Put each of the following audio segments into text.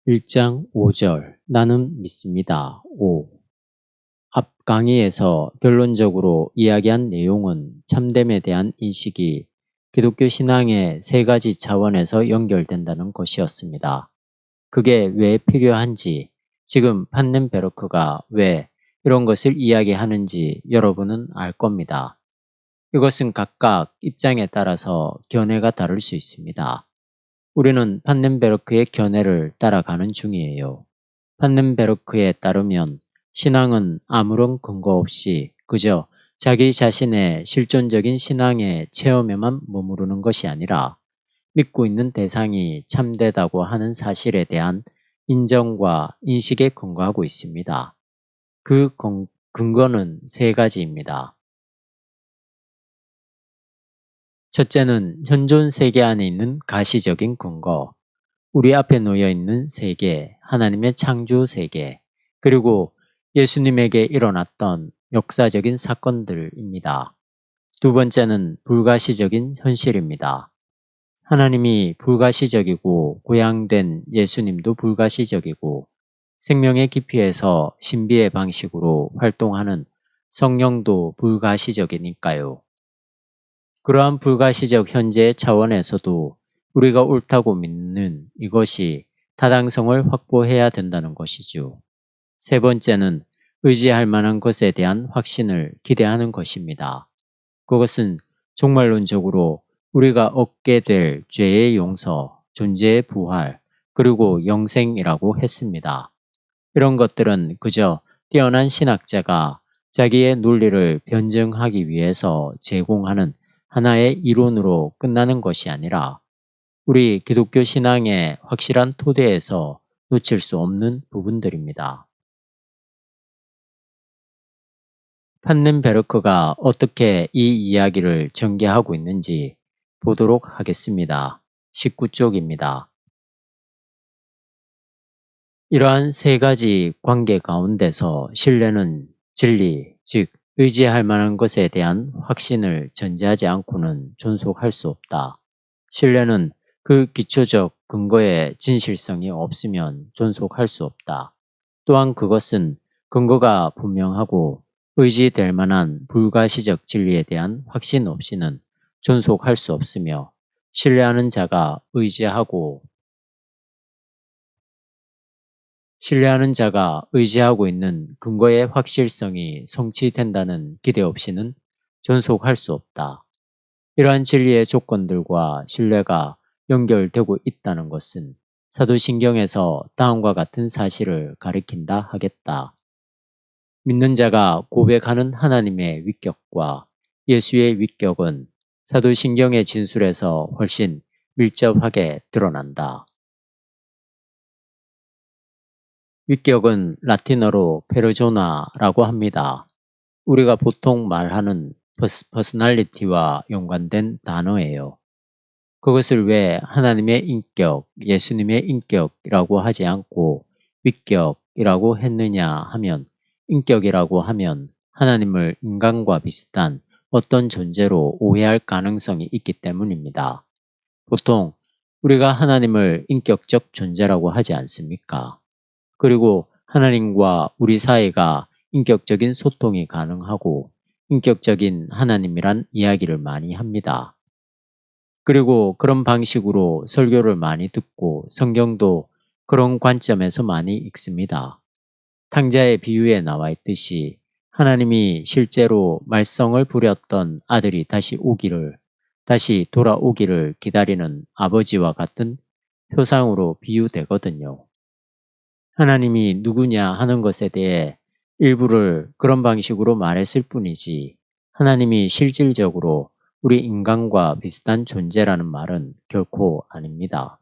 1장 5절 나는 믿습니다. 5. 앞 강의에서 결론적으로 이야기한 내용은 참됨에 대한 인식이 기독교 신앙의 세 가지 차원에서 연결된다는 것이었습니다. 그게 왜 필요한지, 지금 판넨베르크가 왜 이런 것을 이야기하는지 여러분은 알 겁니다. 이것은 각각 입장에 따라서 견해가 다를 수 있습니다. 우리는 판넨베르크의 견해를 따라가는 중이에요. 판넨베르크에 따르면 신앙은 아무런 근거 없이 그저 자기 자신의 실존적인 신앙의 체험에만 머무르는 것이 아니라 믿고 있는 대상이 참되다고 하는 사실에 대한 인정과 인식에 근거하고 있습니다. 그 근거는 세 가지입니다. 첫째는 현존 세계 안에 있는 가시적인 근거, 우리 앞에 놓여 있는 세계, 하나님의 창조 세계, 그리고 예수님에게 일어났던 역사적인 사건들입니다. 두 번째는 불가시적인 현실입니다. 하나님이 불가시적이고 고양된 예수님도 불가시적이고 생명의 깊이에서 신비의 방식으로 활동하는 성령도 불가시적이니까요. 그러한 불가시적 현재의 차원에서도 우리가 옳다고 믿는 이것이 타당성을 확보해야 된다는 것이죠. 세 번째는 의지할 만한 것에 대한 확신을 기대하는 것입니다. 그것은 종말론적으로 우리가 얻게 될 죄의 용서, 존재의 부활, 그리고 영생이라고 했습니다. 이런 것들은 그저 뛰어난 신학자가 자기의 논리를 변증하기 위해서 제공하는 하나의 이론으로 끝나는 것이 아니라 우리 기독교 신앙의 확실한 토대에서 놓칠 수 없는 부분들입니다. 판넨베르크가 어떻게 이 이야기를 전개하고 있는지 보도록 하겠습니다. 19쪽입니다. 이러한 세 가지 관계 가운데서 신뢰는 진리, 즉 의지할 만한 것에 대한 확신을 전제하지 않고는 존속할 수 없다. 신뢰는 그 기초적 근거의 진실성이 없으면 존속할 수 없다. 또한 그것은 근거가 분명하고 의지될 만한 불가시적 진리에 대한 확신 없이는 존속할 수 없으며 신뢰하는 자가 의지하고 있는 근거의 확실성이 성취된다는 기대 없이는 존속할 수 없다. 이러한 진리의 조건들과 신뢰가 연결되고 있다는 것은 사도신경에서 다음과 같은 사실을 가리킨다 하겠다. 믿는 자가 고백하는 하나님의 위격과 예수의 위격은 사도신경의 진술에서 훨씬 밀접하게 드러난다. 위격은 라틴어로 페르조나라고 합니다. 우리가 보통 말하는 퍼스널리티와 연관된 단어예요. 그것을 왜 하나님의 인격, 예수님의 인격이라고 하지 않고 위격이라고 했느냐 하면 인격이라고 하면 하나님을 인간과 비슷한 어떤 존재로 오해할 가능성이 있기 때문입니다. 보통 우리가 하나님을 인격적 존재라고 하지 않습니까? 그리고 하나님과 우리 사이가 인격적인 소통이 가능하고 인격적인 하나님이란 이야기를 많이 합니다. 그리고 그런 방식으로 설교를 많이 듣고 성경도 그런 관점에서 많이 읽습니다. 탕자의 비유에 나와 있듯이 하나님이 실제로 말썽을 부렸던 아들이 다시 돌아오기를 기다리는 아버지와 같은 표상으로 비유되거든요. 하나님이 누구냐 하는 것에 대해 일부를 그런 방식으로 말했을 뿐이지 하나님이 실질적으로 우리 인간과 비슷한 존재라는 말은 결코 아닙니다.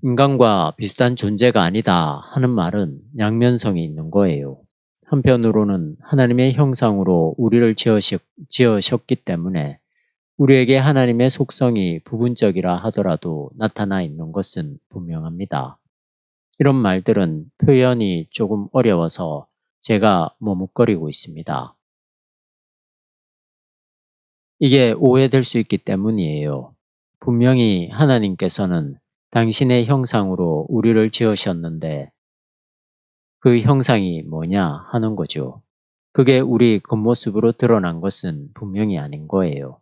인간과 비슷한 존재가 아니다 하는 말은 양면성이 있는 거예요. 한편으로는 하나님의 형상으로 우리를 지으셨기 때문에 우리에게 하나님의 속성이 부분적이라 하더라도 나타나 있는 것은 분명합니다. 이런 말들은 표현이 조금 어려워서 제가 머뭇거리고 있습니다. 이게 오해될 수 있기 때문이에요. 분명히 하나님께서는 당신의 형상으로 우리를 지으셨는데 그 형상이 뭐냐 하는 거죠. 그게 우리 겉모습으로 드러난 것은 분명히 아닌 거예요.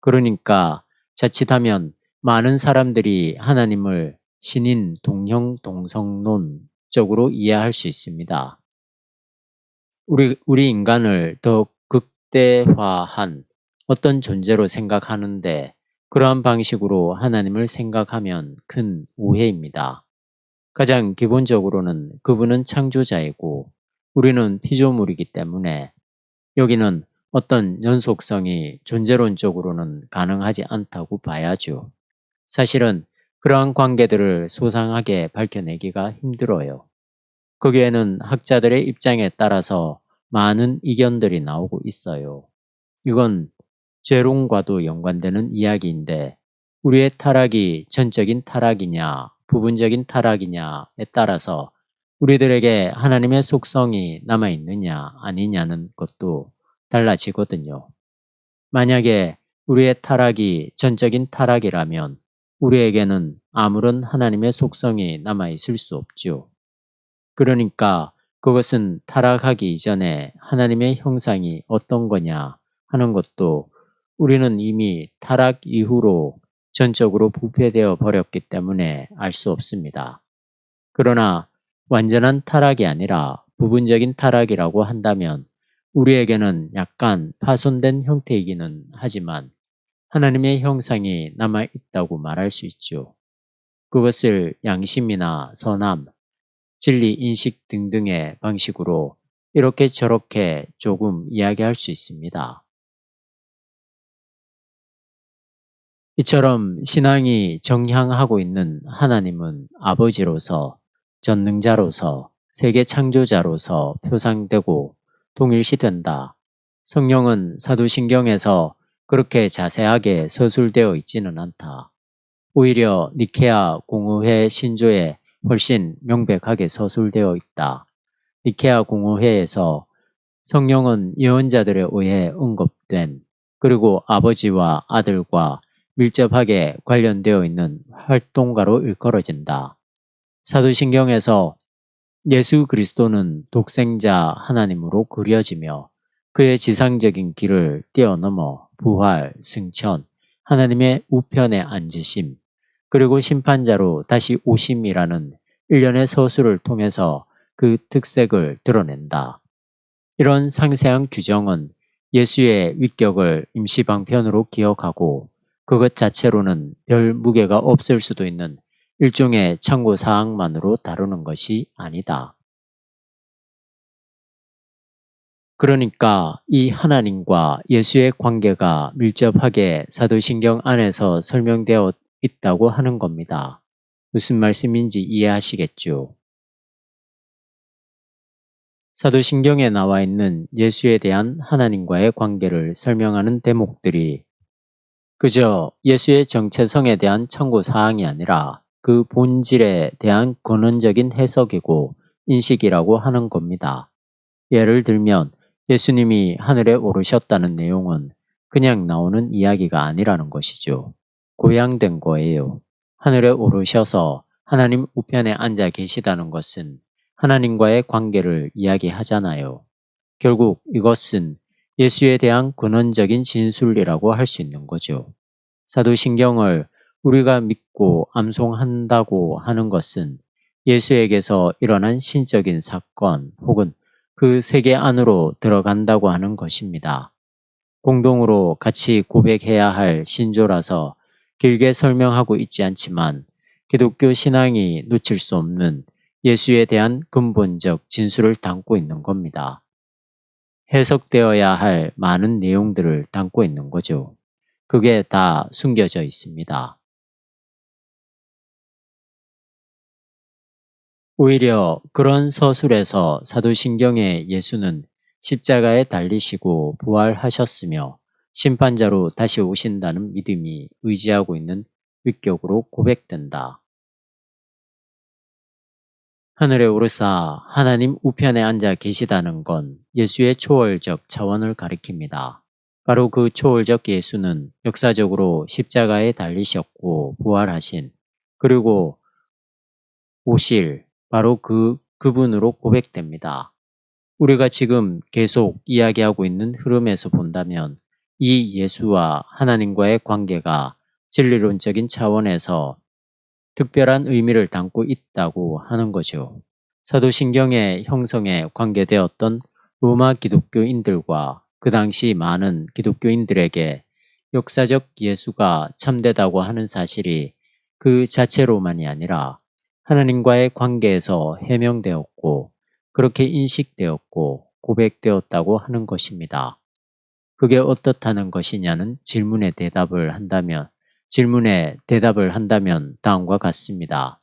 그러니까 자칫하면 많은 사람들이 하나님을 신인 동형 동성론적으로 이해할 수 있습니다. 우리 인간을 더 극대화한 어떤 존재로 생각하는데 그러한 방식으로 하나님을 생각하면 큰 오해입니다. 가장 기본적으로는 그분은 창조자이고 우리는 피조물이기 때문에 여기는 어떤 연속성이 존재론적으로는 가능하지 않다고 봐야죠. 사실은 그러한 관계들을 소상하게 밝혀내기가 힘들어요. 거기에는 학자들의 입장에 따라서 많은 이견들이 나오고 있어요. 이건 죄론과도 연관되는 이야기인데 우리의 타락이 전적인 타락이냐 부분적인 타락이냐에 따라서 우리들에게 하나님의 속성이 남아있느냐 아니냐는 것도 달라지거든요. 만약에 우리의 타락이 전적인 타락이라면 우리에게는 아무런 하나님의 속성이 남아있을 수 없죠. 그러니까 그것은 타락하기 이전에 하나님의 형상이 어떤 거냐 하는 것도 우리는 이미 타락 이후로 전적으로 부패되어 버렸기 때문에 알 수 없습니다. 그러나 완전한 타락이 아니라 부분적인 타락이라고 한다면 우리에게는 약간 파손된 형태이기는 하지만 하나님의 형상이 남아있다고 말할 수 있죠. 그것을 양심이나 선함, 진리 인식 등등의 방식으로 이렇게 저렇게 조금 이야기할 수 있습니다. 이처럼 신앙이 정향하고 있는 하나님은 아버지로서, 전능자로서, 세계 창조자로서 표상되고 동일시된다. 성령은 사도신경에서 그렇게 자세하게 서술되어 있지는 않다. 오히려 니케아 공의회 신조에 훨씬 명백하게 서술되어 있다. 니케아 공의회에서 성령은 예언자들에 의해 언급된 그리고 아버지와 아들과 밀접하게 관련되어 있는 활동가로 일컬어진다. 사도신경에서 예수 그리스도는 독생자 하나님으로 그려지며 그의 지상적인 길을 뛰어넘어 부활, 승천, 하나님의 우편에 앉으심, 그리고 심판자로 다시 오심이라는 일련의 서술을 통해서 그 특색을 드러낸다. 이런 상세한 규정은 예수의 위격을 임시방편으로 기억하고 그것 자체로는 별 무게가 없을 수도 있는 일종의 참고사항만으로 다루는 것이 아니다. 그러니까 이 하나님과 예수의 관계가 밀접하게 사도신경 안에서 설명되어 있다고 하는 겁니다. 무슨 말씀인지 이해하시겠죠? 사도신경에 나와 있는 예수에 대한 하나님과의 관계를 설명하는 대목들이 그저 예수의 정체성에 대한 참고사항이 아니라 그 본질에 대한 근원적인 해석이고 인식이라고 하는 겁니다. 예를 들면 예수님이 하늘에 오르셨다는 내용은 그냥 나오는 이야기가 아니라는 것이죠. 고양된 거예요. 하늘에 오르셔서 하나님 우편에 앉아 계시다는 것은 하나님과의 관계를 이야기하잖아요. 결국 이것은 예수에 대한 근원적인 진술이라고 할 수 있는 거죠. 사도신경을 우리가 믿고 암송한다고 하는 것은 예수에게서 일어난 신적인 사건 혹은 그 세계 안으로 들어간다고 하는 것입니다. 공동으로 같이 고백해야 할 신조라서 길게 설명하고 있지 않지만 기독교 신앙이 놓칠 수 없는 예수에 대한 근본적 진술을 담고 있는 겁니다. 해석되어야 할 많은 내용들을 담고 있는 거죠. 그게 다 숨겨져 있습니다. 오히려 그런 서술에서 사도신경의 예수는 십자가에 달리시고 부활하셨으며 심판자로 다시 오신다는 믿음이 의지하고 있는 위격으로 고백된다. 하늘에 오르사 하나님 우편에 앉아 계시다는 건 예수의 초월적 차원을 가리킵니다. 바로 그 초월적 예수는 역사적으로 십자가에 달리셨고 부활하신 그리고 오실 바로 그분으로 고백됩니다. 우리가 지금 계속 이야기하고 있는 흐름에서 본다면 이 예수와 하나님과의 관계가 진리론적인 차원에서 특별한 의미를 담고 있다고 하는 거죠. 사도신경의 형성에 관계되었던 로마 기독교인들과 그 당시 많은 기독교인들에게 역사적 예수가 참되다고 하는 사실이 그 자체로만이 아니라 하나님과의 관계에서 해명되었고 그렇게 인식되었고 고백되었다고 하는 것입니다. 그게 어떻다는 것이냐는 질문에 대답을 한다면 다음과 같습니다.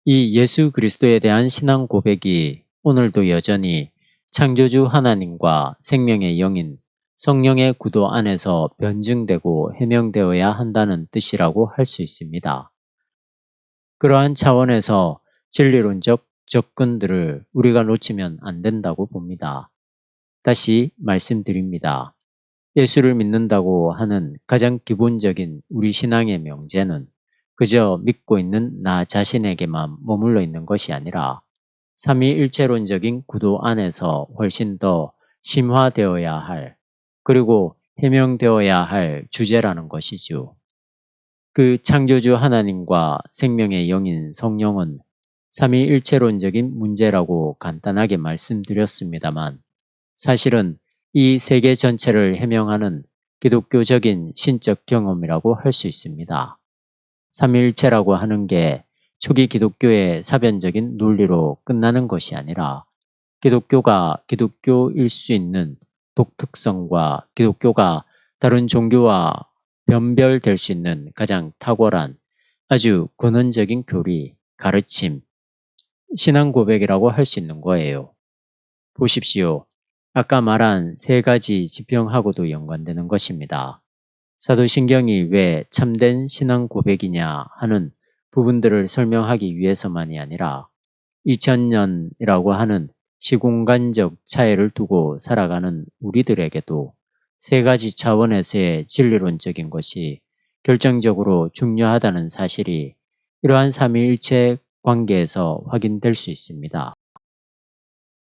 이 예수 그리스도에 대한 신앙 고백이 오늘도 여전히 창조주 하나님과 생명의 영인 성령의 구도 안에서 변증되고 해명되어야 한다는 뜻이라고 할 수 있습니다. 그러한 차원에서 진리론적 접근들을 우리가 놓치면 안 된다고 봅니다. 다시 말씀드립니다. 예수를 믿는다고 하는 가장 기본적인 우리 신앙의 명제는 그저 믿고 있는 나 자신에게만 머물러 있는 것이 아니라 삼위일체론적인 구도 안에서 훨씬 더 심화되어야 할 그리고 해명되어야 할 주제라는 것이죠. 그 창조주 하나님과 생명의 영인 성령은 삼위일체론적인 문제라고 간단하게 말씀드렸습니다만 사실은 이 세계 전체를 해명하는 기독교적인 신적 경험이라고 할 수 있습니다. 삼위일체라고 하는 게 초기 기독교의 사변적인 논리로 끝나는 것이 아니라 기독교가 기독교일 수 있는 독특성과 기독교가 다른 종교와 변별될 수 있는 가장 탁월한 아주 근원적인 교리, 가르침, 신앙 고백이라고 할 수 있는 거예요. 보십시오. 아까 말한 세 가지 지평하고도 연관되는 것입니다. 사도신경이 왜 참된 신앙 고백이냐 하는 부분들을 설명하기 위해서만이 아니라 2000년이라고 하는 시공간적 차이를 두고 살아가는 우리들에게도 세 가지 차원에서의 진리론적인 것이 결정적으로 중요하다는 사실이 이러한 삼위일체 관계에서 확인될 수 있습니다.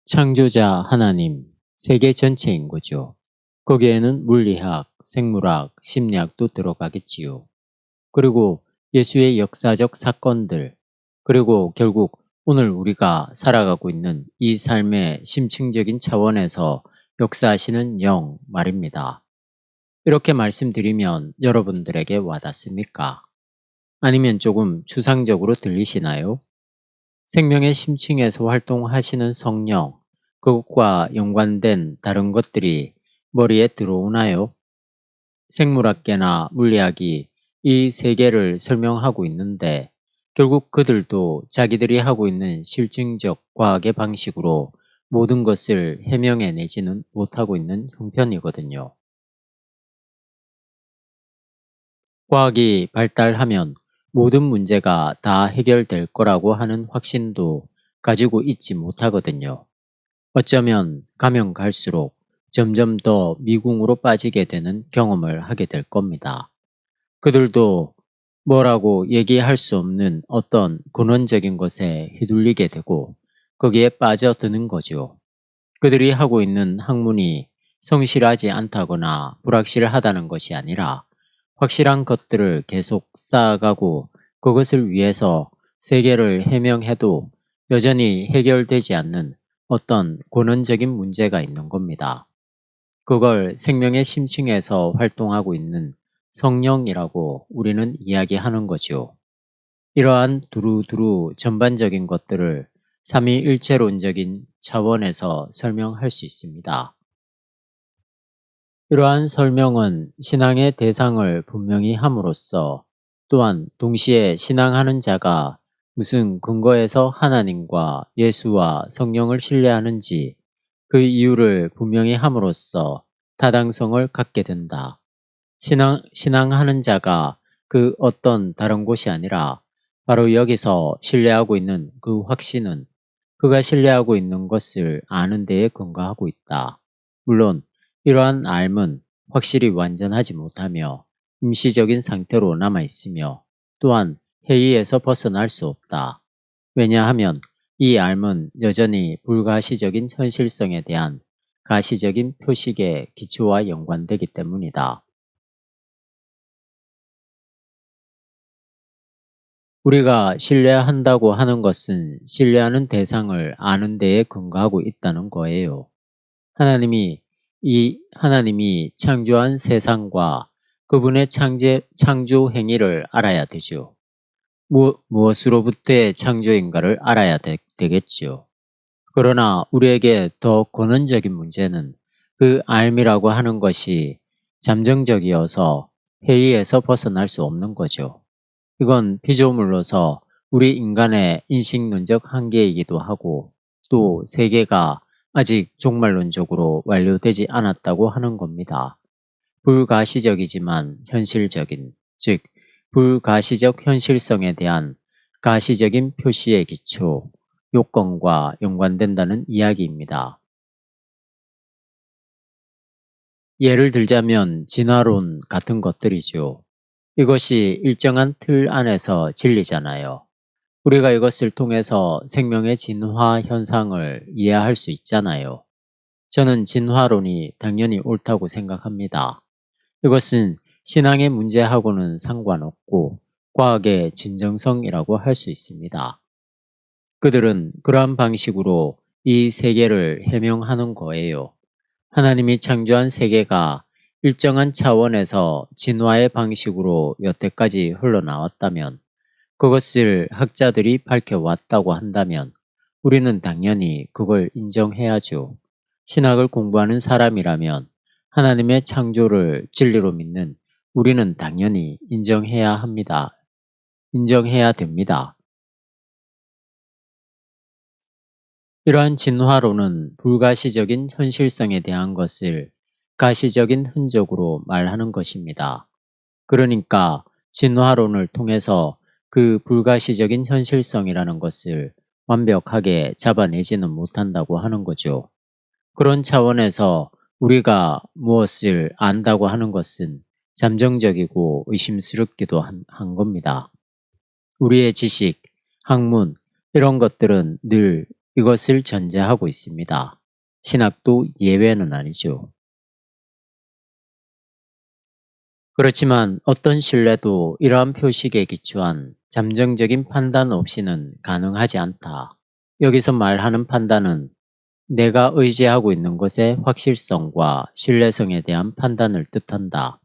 창조자 하나님, 세계 전체인 거죠. 거기에는 물리학, 생물학, 심리학도 들어가겠지요. 그리고 예수의 역사적 사건들, 그리고 결국 오늘 우리가 살아가고 있는 이 삶의 심층적인 차원에서 역사하시는 영 말입니다. 이렇게 말씀드리면 여러분들에게 와닿습니까? 아니면 조금 추상적으로 들리시나요? 생명의 심층에서 활동하시는 성령, 그것과 연관된 다른 것들이 머리에 들어오나요? 생물학계나 물리학이 이 세계를 설명하고 있는데 결국 그들도 자기들이 하고 있는 실증적 과학의 방식으로 모든 것을 해명해내지는 못하고 있는 형편이거든요. 과학이 발달하면 모든 문제가 다 해결될 거라고 하는 확신도 가지고 있지 못하거든요. 어쩌면 가면 갈수록 점점 더 미궁으로 빠지게 되는 경험을 하게 될 겁니다. 그들도 뭐라고 얘기할 수 없는 어떤 근원적인 것에 휘둘리게 되고 거기에 빠져드는 거죠. 그들이 하고 있는 학문이 성실하지 않다거나 불확실하다는 것이 아니라 확실한 것들을 계속 쌓아가고 그것을 위해서 세계를 해명해도 여전히 해결되지 않는 어떤 근원적인 문제가 있는 겁니다. 그걸 생명의 심층에서 활동하고 있는 성령이라고 우리는 이야기하는 거죠. 이러한 두루두루 전반적인 것들을 삼위일체론적인 차원에서 설명할 수 있습니다. 이러한 설명은 신앙의 대상을 분명히 함으로써 또한 동시에 신앙하는 자가 무슨 근거에서 하나님과 예수와 성령을 신뢰하는지 그 이유를 분명히 함으로써 타당성을 갖게 된다. 신앙하는 자가 그 어떤 다른 곳이 아니라 바로 여기서 신뢰하고 있는 그 확신은 그가 신뢰하고 있는 것을 아는 데에 근거하고 있다. 물론 이러한 알은 확실히 완전하지 못하며 임시적인 상태로 남아있으며 또한 회의에서 벗어날 수 없다. 왜냐하면 이 삶은 여전히 불가시적인 현실성에 대한 가시적인 표식의 기초와 연관되기 때문이다. 우리가 신뢰한다고 하는 것은 신뢰하는 대상을 아는 데에 근거하고 있다는 거예요. 하나님이 창조한 세상과 그분의 창조 행위를 알아야 되죠. 무엇으로부터의 창조인가를 알아야 되겠지요. 그러나 우리에게 더 근원적인 문제는 그 알미라고 하는 것이 잠정적이어서 회의에서 벗어날 수 없는 거죠. 이건 피조물로서 우리 인간의 인식론적 한계이기도 하고 또 세계가 아직 종말론적으로 완료되지 않았다고 하는 겁니다. 불가시적이지만 현실적인, 즉 불가시적 현실성에 대한 가시적인 표시의 기초, 요건과 연관된다는 이야기입니다. 예를 들자면 진화론 같은 것들이죠. 이것이 일정한 틀 안에서 진리잖아요. 우리가 이것을 통해서 생명의 진화 현상을 이해할 수 있잖아요. 저는 진화론이 당연히 옳다고 생각합니다. 이것은 신앙의 문제하고는 상관없고 과학의 진정성이라고 할 수 있습니다. 그들은 그러한 방식으로 이 세계를 해명하는 거예요. 하나님이 창조한 세계가 일정한 차원에서 진화의 방식으로 여태까지 흘러나왔다면 그것을 학자들이 밝혀왔다고 한다면 우리는 당연히 그걸 인정해야죠. 신학을 공부하는 사람이라면 하나님의 창조를 진리로 믿는 우리는 당연히 인정해야 합니다. 인정해야 됩니다. 이러한 진화론은 불가시적인 현실성에 대한 것을 가시적인 흔적으로 말하는 것입니다. 그러니까 진화론을 통해서 그 불가시적인 현실성이라는 것을 완벽하게 잡아내지는 못한다고 하는 거죠. 그런 차원에서 우리가 무엇을 안다고 하는 것은 잠정적이고 의심스럽기도 한 겁니다. 우리의 지식, 학문 이런 것들은 늘 이것을 전제하고 있습니다. 신학도 예외는 아니죠. 그렇지만 어떤 신뢰도 이러한 표식에 기초한 잠정적인 판단 없이는 가능하지 않다. 여기서 말하는 판단은 내가 의지하고 있는 것의 확실성과 신뢰성에 대한 판단을 뜻한다.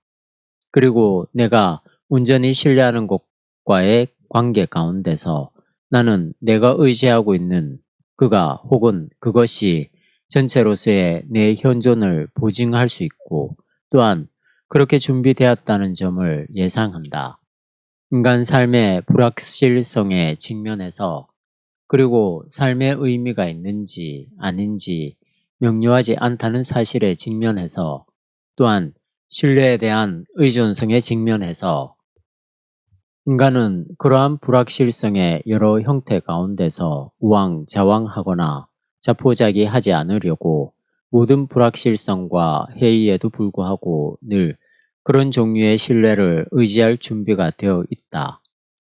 그리고 내가 온전히 신뢰하는 것과의 관계 가운데서 나는 내가 의지하고 있는 그가 혹은 그것이 전체로서의 내 현존을 보증할 수 있고 또한 그렇게 준비되었다는 점을 예상한다. 인간 삶의 불확실성에 직면해서 그리고 삶의 의미가 있는지 아닌지 명료하지 않다는 사실에 직면해서 또한 신뢰에 대한 의존성에 직면해서 인간은 그러한 불확실성의 여러 형태 가운데서 우왕좌왕하거나 자포자기하지 않으려고 모든 불확실성과 해이에도 불구하고 늘 그런 종류의 신뢰를 의지할 준비가 되어 있다.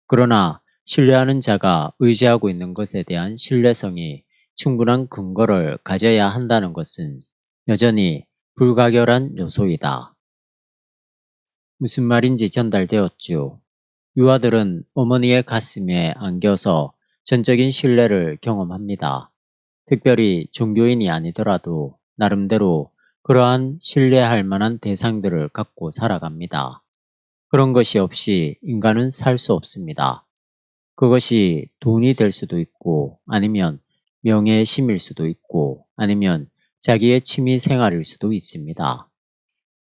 그러나 신뢰하는 자가 의지하고 있는 것에 대한 신뢰성이 충분한 근거를 가져야 한다는 것은 여전히 불가결한 요소이다. 무슨 말인지 전달되었죠. 유아들은 어머니의 가슴에 안겨서 전적인 신뢰를 경험합니다. 특별히 종교인이 아니더라도 나름대로 그러한 신뢰할 만한 대상들을 갖고 살아갑니다. 그런 것이 없이 인간은 살 수 없습니다. 그것이 돈이 될 수도 있고 아니면 명예의 힘일 수도 있고 아니면 자기의 취미 생활일 수도 있습니다.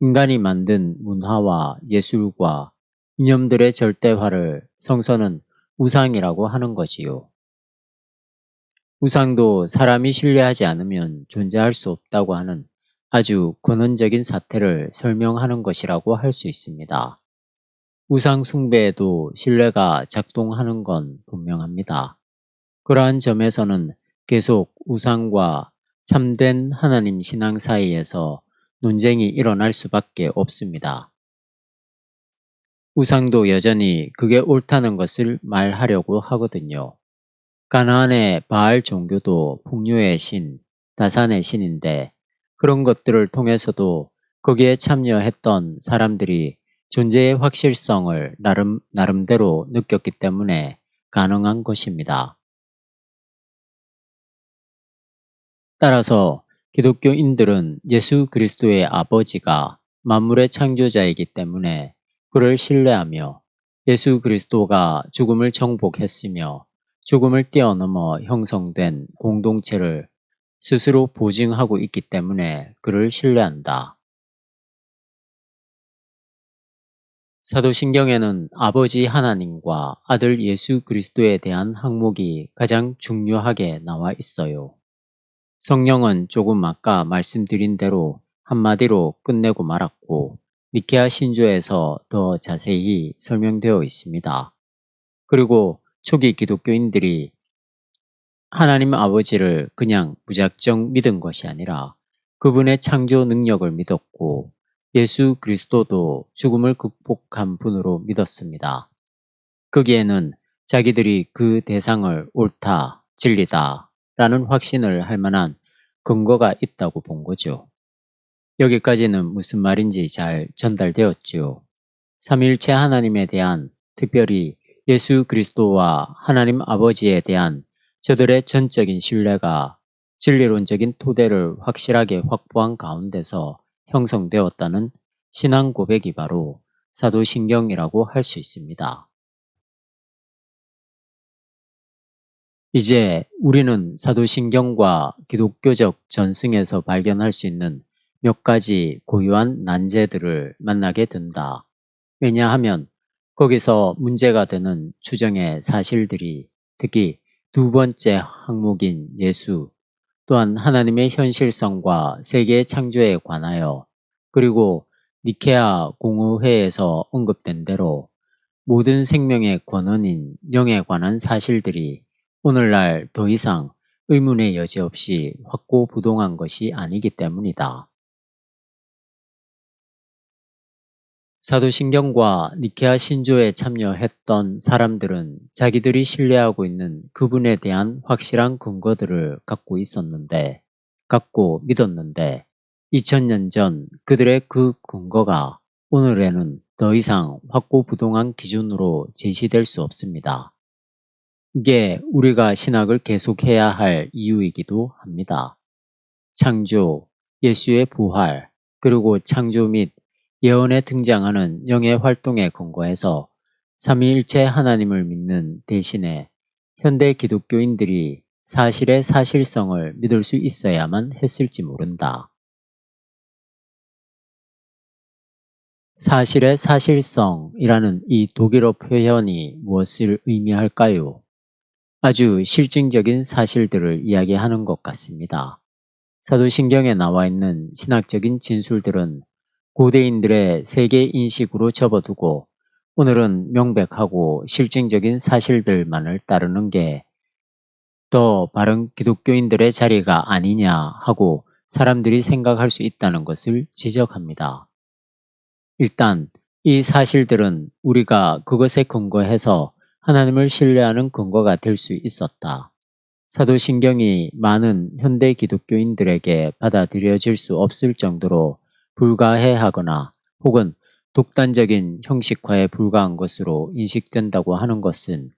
인간이 만든 문화와 예술과 이념들의 절대화를 성서는 우상이라고 하는 거지요. 우상도 사람이 신뢰하지 않으면 존재할 수 없다고 하는 아주 근원적인 사태를 설명하는 것이라고 할 수 있습니다. 우상 숭배에도 신뢰가 작동하는 건 분명합니다. 그러한 점에서는 계속 우상과 참된 하나님 신앙 사이에서 논쟁이 일어날 수밖에 없습니다. 우상도 여전히 그게 옳다는 것을 말하려고 하거든요. 가나안의 바알 종교도 풍요의 신, 다산의 신인데 그런 것들을 통해서도 거기에 참여했던 사람들이 존재의 확실성을 나름대로 느꼈기 때문에 가능한 것입니다. 따라서 기독교인들은 예수 그리스도의 아버지가 만물의 창조자이기 때문에 그를 신뢰하며 예수 그리스도가 죽음을 정복했으며 죽음을 뛰어넘어 형성된 공동체를 스스로 보증하고 있기 때문에 그를 신뢰한다. 사도신경에는 아버지 하나님과 아들 예수 그리스도에 대한 항목이 가장 중요하게 나와 있어요. 성령은 조금 아까 말씀드린 대로 한마디로 끝내고 말았고 니케아 신조에서 더 자세히 설명되어 있습니다. 그리고 초기 기독교인들이 하나님 아버지를 그냥 무작정 믿은 것이 아니라 그분의 창조 능력을 믿었고 예수 그리스도도 죽음을 극복한 분으로 믿었습니다. 거기에는 자기들이 그 대상을 옳다, 진리다 라는 확신을 할 만한 근거가 있다고 본 거죠. 여기까지는 무슨 말인지 잘 전달되었죠. 삼위일체 하나님에 대한, 특별히 예수 그리스도와 하나님 아버지에 대한 저들의 전적인 신뢰가 진리론적인 토대를 확실하게 확보한 가운데서 형성되었다는 신앙 고백이 바로 사도신경이라고 할 수 있습니다. 이제 우리는 사도신경과 기독교적 전승에서 발견할 수 있는 몇 가지 고유한 난제들을 만나게 된다. 왜냐하면 거기서 문제가 되는 추정의 사실들이 특히 두 번째 항목인 예수, 또한 하나님의 현실성과 세계의 창조에 관하여, 그리고 니케아 공의회에서 언급된 대로 모든 생명의 권원인 영에 관한 사실들이 오늘날 더 이상 의문의 여지 없이 확고부동한 것이 아니기 때문이다. 사도신경과 니케아 신조에 참여했던 사람들은 자기들이 신뢰하고 있는 그분에 대한 확실한 근거들을 갖고 믿었는데 2000년 전 그들의 그 근거가 오늘에는 더 이상 확고부동한 기준으로 제시될 수 없습니다. 이게 우리가 신학을 계속해야 할 이유이기도 합니다. 창조, 예수의 부활, 그리고 창조 및 예언에 등장하는 영의 활동에 근거해서 삼위일체 하나님을 믿는 대신에 현대 기독교인들이 사실의 사실성을 믿을 수 있어야만 했을지 모른다. 사실의 사실성이라는 이 독일어 표현이 무엇을 의미할까요? 아주 실증적인 사실들을 이야기하는 것 같습니다. 사도신경에 나와 있는 신학적인 진술들은 고대인들의 세계 인식으로 접어두고 오늘은 명백하고 실증적인 사실들만을 따르는 게 더 바른 기독교인들의 자리가 아니냐 하고 사람들이 생각할 수 있다는 것을 지적합니다. 일단 이 사실들은 우리가 그것에 근거해서 하나님을 신뢰하는 근거가 될 수 있었다. 사도신경이 많은 현대 기독교인들에게 받아들여질 수 없을 정도로 불가해하거나 혹은 독단적인 형식화에 불과한 것으로 인식된다고 하는 것은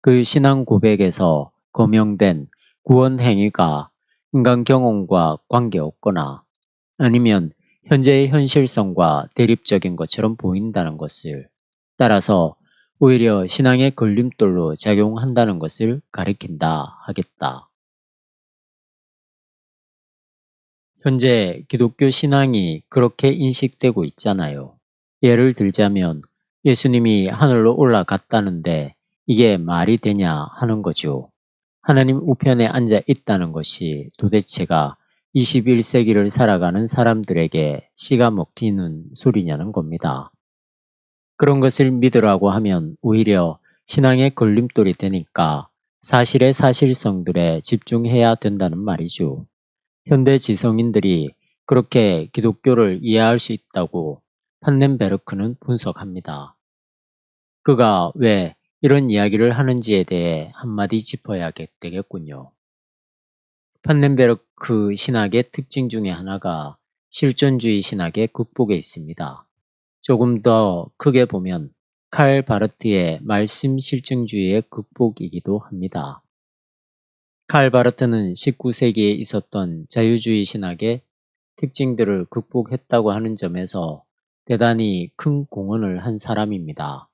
그 신앙 고백에서 거명된 구원 행위가 인간 경험과 관계없거나 아니면 현재의 현실성과 대립적인 것처럼 보인다는 것을, 따라서 오히려 신앙의 걸림돌로 작용한다는 것을 가리킨다 하겠다. 현재 기독교 신앙이 그렇게 인식되고 있잖아요. 예를 들자면 예수님이 하늘로 올라갔다는데 이게 말이 되냐 하는 거죠. 하나님 우편에 앉아 있다는 것이 도대체가 21세기를 살아가는 사람들에게 씨가 먹히는 소리냐는 겁니다. 그런 것을 믿으라고 하면 오히려 신앙의 걸림돌이 되니까 사실의 사실성들에 집중해야 된다는 말이죠. 현대 지성인들이 그렇게 기독교를 이해할 수 있다고 판넨베르크는 분석합니다. 그가 왜 이런 이야기를 하는지에 대해 한마디 짚어야 되겠군요. 판넨베르크 신학의 특징 중에 하나가 실존주의 신학의 극복에 있습니다. 조금 더 크게 보면 칼 바르트의 말씀 실증주의의 극복이기도 합니다. 칼 바르트는 19세기에 있었던 자유주의 신학의 특징들을 극복했다고 하는 점에서 대단히 큰 공헌을 한 사람입니다.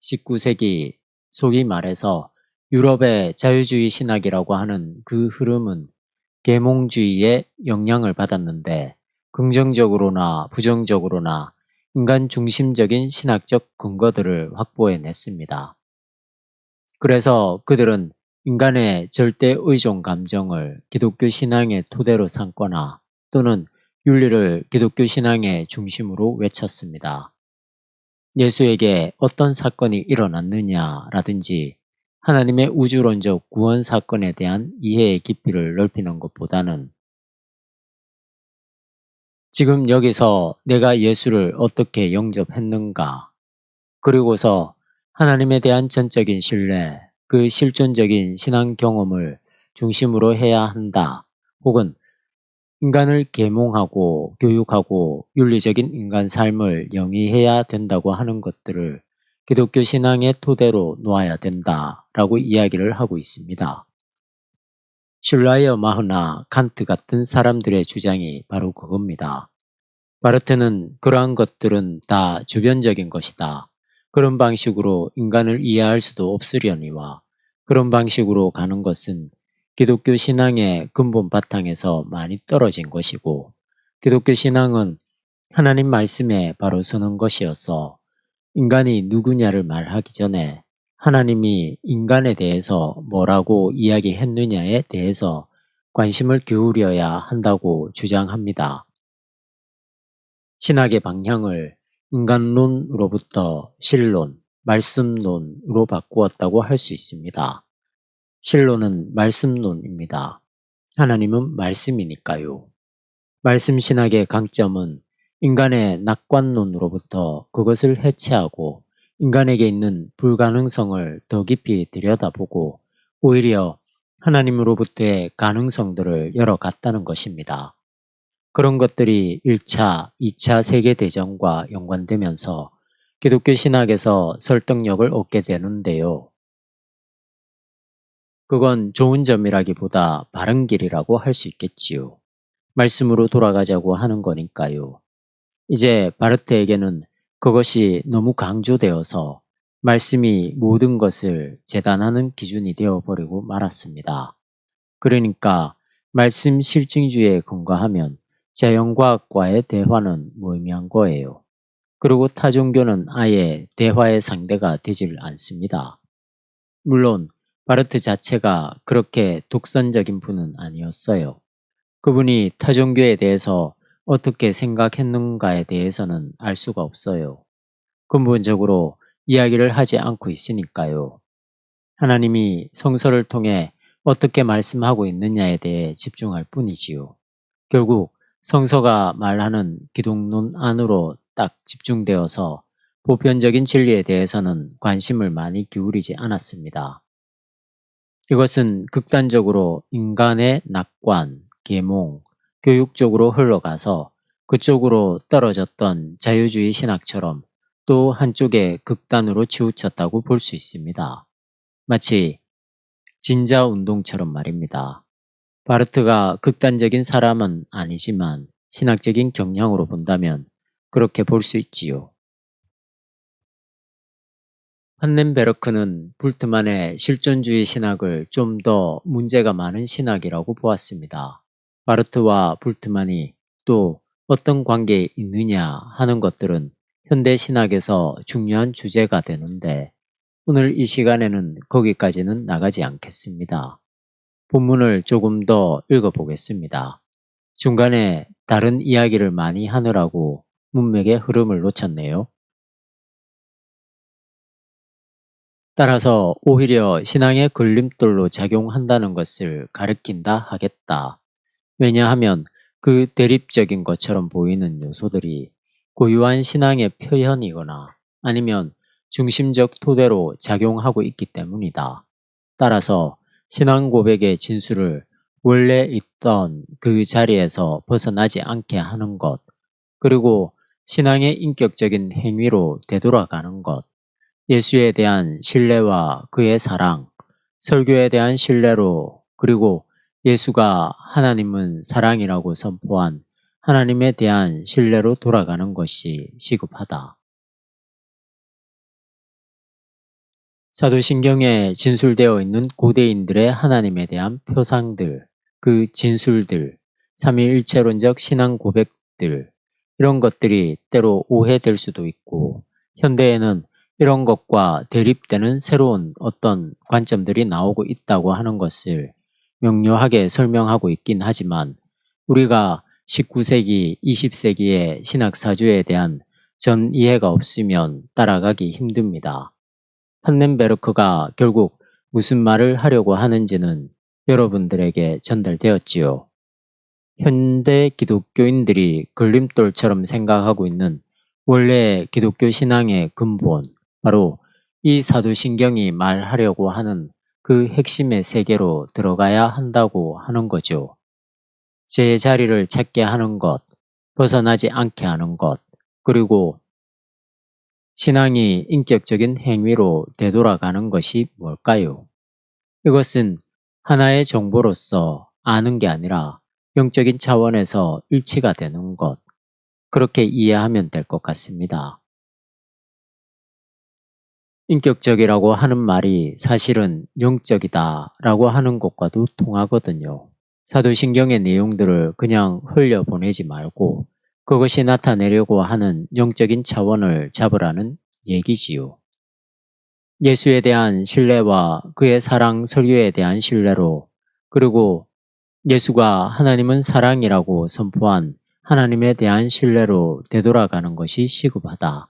19세기 소위 말해서 유럽의 자유주의 신학이라고 하는 그 흐름은 계몽주의의 영향을 받았는데 긍정적으로나 부정적으로나 인간 중심적인 신학적 근거들을 확보해냈습니다. 그래서 그들은 인간의 절대 의존 감정을 기독교 신앙의 토대로 삼거나 또는 윤리를 기독교 신앙의 중심으로 외쳤습니다. 예수에게 어떤 사건이 일어났느냐라든지 하나님의 우주론적 구원 사건에 대한 이해의 깊이를 넓히는 것보다는 지금 여기서 내가 예수를 어떻게 영접했는가, 그리고서 하나님에 대한 전적인 신뢰, 그 실존적인 신앙 경험을 중심으로 해야 한다. 혹은 인간을 계몽하고 교육하고 윤리적인 인간 삶을 영위해야 된다고 하는 것들을 기독교 신앙의 토대로 놓아야 된다라고 이야기를 하고 있습니다. 슐라이어 마흐나 칸트 같은 사람들의 주장이 바로 그겁니다. 바르트는 그러한 것들은 다 주변적인 것이다. 그런 방식으로 인간을 이해할 수도 없으려니와 그런 방식으로 가는 것은 기독교 신앙의 근본 바탕에서 많이 떨어진 것이고 기독교 신앙은 하나님 말씀에 바로 서는 것이어서 인간이 누구냐를 말하기 전에 하나님이 인간에 대해서 뭐라고 이야기했느냐에 대해서 관심을 기울여야 한다고 주장합니다. 신학의 방향을 인간론으로부터 신론, 말씀론으로 바꾸었다고 할 수 있습니다. 신론은 말씀론입니다. 하나님은 말씀이니까요. 말씀 신학의 강점은 인간의 낙관론으로부터 그것을 해체하고 인간에게 있는 불가능성을 더 깊이 들여다보고 오히려 하나님으로부터의 가능성들을 열어갔다는 것입니다. 그런 것들이 1차, 2차 세계대전과 연관되면서 기독교 신학에서 설득력을 얻게 되는데요. 그건 좋은 점이라기보다 바른 길이라고 할 수 있겠지요. 말씀으로 돌아가자고 하는 거니까요. 이제 바르트에게는 그것이 너무 강조되어서 말씀이 모든 것을 재단하는 기준이 되어버리고 말았습니다. 그러니까 말씀 실증주의에 근거하면 자연과학과의 대화는 무의미한 거예요. 그리고 타종교는 아예 대화의 상대가 되질 않습니다. 물론 바르트 자체가 그렇게 독선적인 분은 아니었어요. 그분이 타종교에 대해서 어떻게 생각했는가에 대해서는 알 수가 없어요. 근본적으로 이야기를 하지 않고 있으니까요. 하나님이 성서를 통해 어떻게 말씀하고 있느냐에 대해 집중할 뿐이지요. 결국 성서가 말하는 기독론 안으로 딱 집중되어서 보편적인 진리에 대해서는 관심을 많이 기울이지 않았습니다. 이것은 극단적으로 인간의 낙관, 계몽, 교육 쪽으로 흘러가서 그쪽으로 떨어졌던 자유주의 신학처럼 또 한쪽의 극단으로 치우쳤다고 볼 수 있습니다. 마치 진자운동처럼 말입니다. 바르트가 극단적인 사람은 아니지만 신학적인 경향으로 본다면 그렇게 볼 수 있지요. 판넨베르크는 불트만의 실존주의 신학을 좀 더 문제가 많은 신학이라고 보았습니다. 바르트와 불트만이 또 어떤 관계에 있느냐 하는 것들은 현대 신학에서 중요한 주제가 되는데 오늘 이 시간에는 거기까지는 나가지 않겠습니다. 본문을 조금 더 읽어보겠습니다. 중간에 다른 이야기를 많이 하느라고 문맥의 흐름을 놓쳤네요. 따라서 오히려 신앙의 걸림돌로 작용한다는 것을 가리킨다 하겠다. 왜냐하면 그 대립적인 것처럼 보이는 요소들이 고유한 신앙의 표현이거나 아니면 중심적 토대로 작용하고 있기 때문이다. 따라서 신앙 고백의 진수를 원래 있던 그 자리에서 벗어나지 않게 하는 것, 그리고 신앙의 인격적인 행위로 되돌아가는 것, 예수에 대한 신뢰와 그의 사랑, 설교에 대한 신뢰로, 그리고 예수가 하나님은 사랑이라고 선포한 하나님에 대한 신뢰로 돌아가는 것이 시급하다. 사도신경에 진술되어 있는 고대인들의 하나님에 대한 표상들, 그 진술들, 삼위일체론적 신앙 고백들, 이런 것들이 때로 오해될 수도 있고, 현대에는 이런 것과 대립되는 새로운 어떤 관점들이 나오고 있다고 하는 것을 명료하게 설명하고 있긴 하지만, 우리가 19세기, 20세기의 신학사주에 대한 전 이해가 없으면 따라가기 힘듭니다. 판넨베르크가 결국 무슨 말을 하려고 하는지는 여러분들에게 전달되었지요. 현대 기독교인들이 걸림돌처럼 생각하고 있는 원래 기독교 신앙의 근본, 바로 이 사도신경이 말하려고 하는 그 핵심의 세계로 들어가야 한다고 하는 거죠. 제 자리를 찾게 하는 것, 벗어나지 않게 하는 것, 그리고 신앙이 인격적인 행위로 되돌아가는 것이 뭘까요? 이것은 하나의 정보로서 아는 게 아니라 영적인 차원에서 일치가 되는 것, 그렇게 이해하면 될 것 같습니다. 인격적이라고 하는 말이 사실은 영적이다 라고 하는 것과도 통하거든요. 사도신경의 내용들을 그냥 흘려보내지 말고 그것이 나타내려고 하는 영적인 차원을 잡으라는 얘기지요. 예수에 대한 신뢰와 그의 사랑 설교에 대한 신뢰로, 그리고 예수가 하나님은 사랑이라고 선포한 하나님에 대한 신뢰로 되돌아가는 것이 시급하다.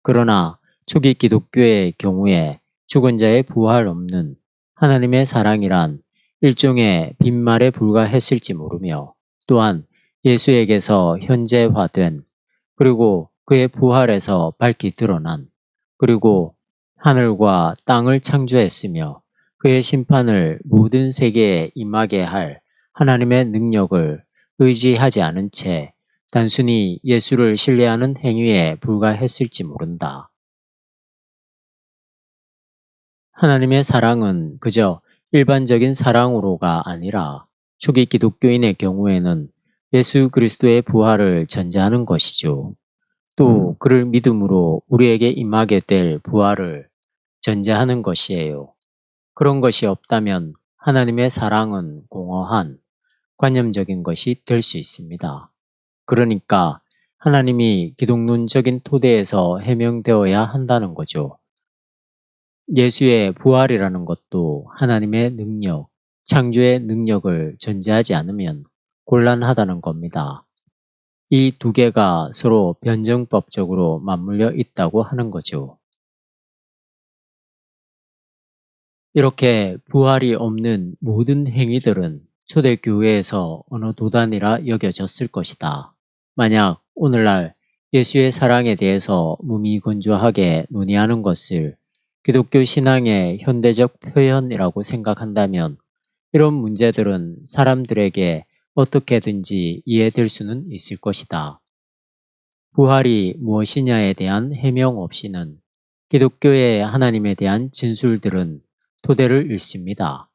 그러나 초기 기독교의 경우에 죽은 자의 부활 없는 하나님의 사랑이란 일종의 빈말에 불과했을지 모르며, 또한 예수에게서 현재화된, 그리고 그의 부활에서 밝히 드러난, 그리고 하늘과 땅을 창조했으며 그의 심판을 모든 세계에 임하게 할 하나님의 능력을 의지하지 않은 채 단순히 예수를 신뢰하는 행위에 불과했을지 모른다. 하나님의 사랑은 그저 일반적인 사랑으로가 아니라 초기 기독교인의 경우에는 예수 그리스도의 부활을 전제하는 것이죠. 또 그를 믿음으로 우리에게 임하게 될 부활을 전제하는 것이에요. 그런 것이 없다면 하나님의 사랑은 공허한 관념적인 것이 될 수 있습니다. 그러니까 하나님이 기독론적인 토대에서 해명되어야 한다는 거죠. 예수의 부활이라는 것도 하나님의 능력, 창조의 능력을 전제하지 않으면 곤란하다는 겁니다. 이 두 개가 서로 변증법적으로 맞물려 있다고 하는 거죠. 이렇게 부활이 없는 모든 행위들은 초대교회에서 어느 도단이라 여겨졌을 것이다. 만약 오늘날 예수의 사랑에 대해서 무미건조하게 논의하는 것을 기독교 신앙의 현대적 표현이라고 생각한다면 이런 문제들은 사람들에게 어떻게든지 이해될 수는 있을 것이다. 부활이 무엇이냐에 대한 해명 없이는 기독교의 하나님에 대한 진술들은 토대를 잃습니다.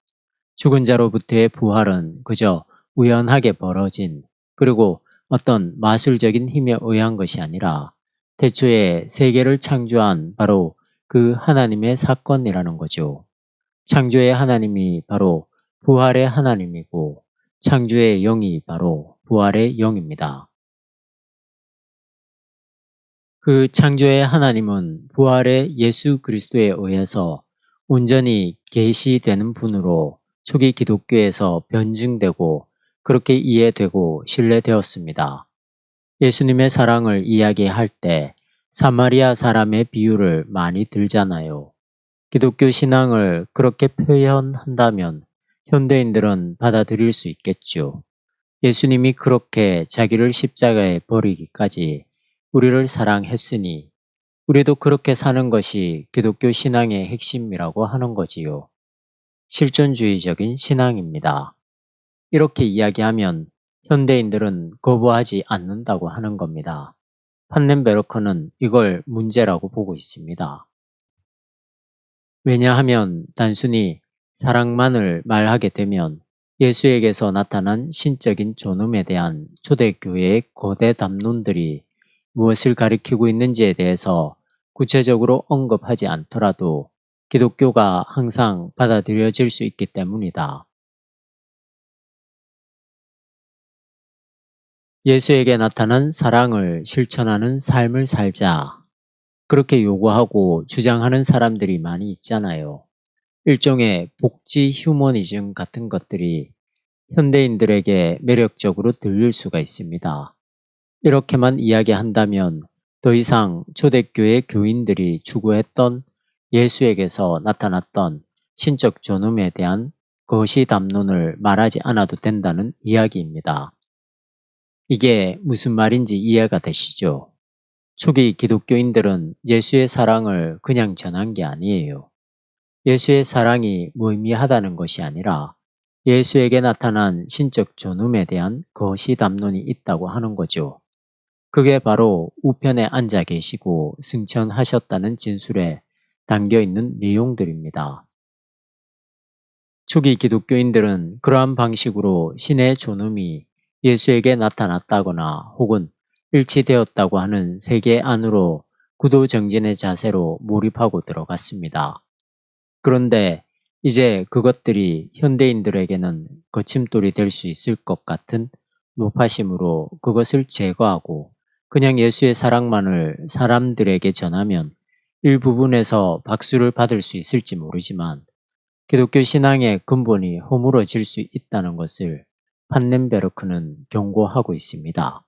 죽은 자로부터의 부활은 그저 우연하게 벌어진, 그리고 어떤 마술적인 힘에 의한 것이 아니라 태초에 세계를 창조한 바로 그 하나님의 사건이라는 거죠. 창조의 하나님이 바로 부활의 하나님이고 창조의 영이 바로 부활의 영입니다. 그 창조의 하나님은 부활의 예수 그리스도에 의해서 온전히 계시되는 분으로 초기 기독교에서 변증되고 그렇게 이해되고 신뢰되었습니다. 예수님의 사랑을 이야기할 때 사마리아 사람의 비유를 많이 들잖아요. 기독교 신앙을 그렇게 표현한다면 현대인들은 받아들일 수 있겠죠. 예수님이 그렇게 자기를 십자가에 버리기까지 우리를 사랑했으니 우리도 그렇게 사는 것이 기독교 신앙의 핵심이라고 하는 거지요. 실존주의적인 신앙입니다. 이렇게 이야기하면 현대인들은 거부하지 않는다고 하는 겁니다. 판넨베르크는 이걸 문제라고 보고 있습니다. 왜냐하면 단순히 사랑만을 말하게 되면 예수에게서 나타난 신적인 존엄에 대한 초대교회의 거대 담론들이 무엇을 가리키고 있는지에 대해서 구체적으로 언급하지 않더라도 기독교가 항상 받아들여질 수 있기 때문이다. 예수에게 나타난 사랑을 실천하는 삶을 살자. 그렇게 요구하고 주장하는 사람들이 많이 있잖아요. 일종의 복지 휴머니즘 같은 것들이 현대인들에게 매력적으로 들릴 수가 있습니다. 이렇게만 이야기한다면 더 이상 초대교회 교인들이 추구했던 예수에게서 나타났던 신적 존엄에 대한 거시 담론을 말하지 않아도 된다는 이야기입니다. 이게 무슨 말인지 이해가 되시죠? 초기 기독교인들은 예수의 사랑을 그냥 전한 게 아니에요. 예수의 사랑이 무의미하다는 것이 아니라 예수에게 나타난 신적 존엄에 대한 거시 담론이 있다고 하는 거죠. 그게 바로 우편에 앉아 계시고 승천하셨다는 진술에 담겨 있는 내용들입니다. 초기 기독교인들은 그러한 방식으로 신의 존엄이 예수에게 나타났다거나 혹은 일치되었다고 하는 세계 안으로 구도정진의 자세로 몰입하고 들어갔습니다. 그런데 이제 그것들이 현대인들에게는 거침돌이 될 수 있을 것 같은 노파심으로 그것을 제거하고 그냥 예수의 사랑만을 사람들에게 전하면 일부분에서 박수를 받을 수 있을지 모르지만 기독교 신앙의 근본이 허물어질 수 있다는 것을 판넨베르크는 경고하고 있습니다.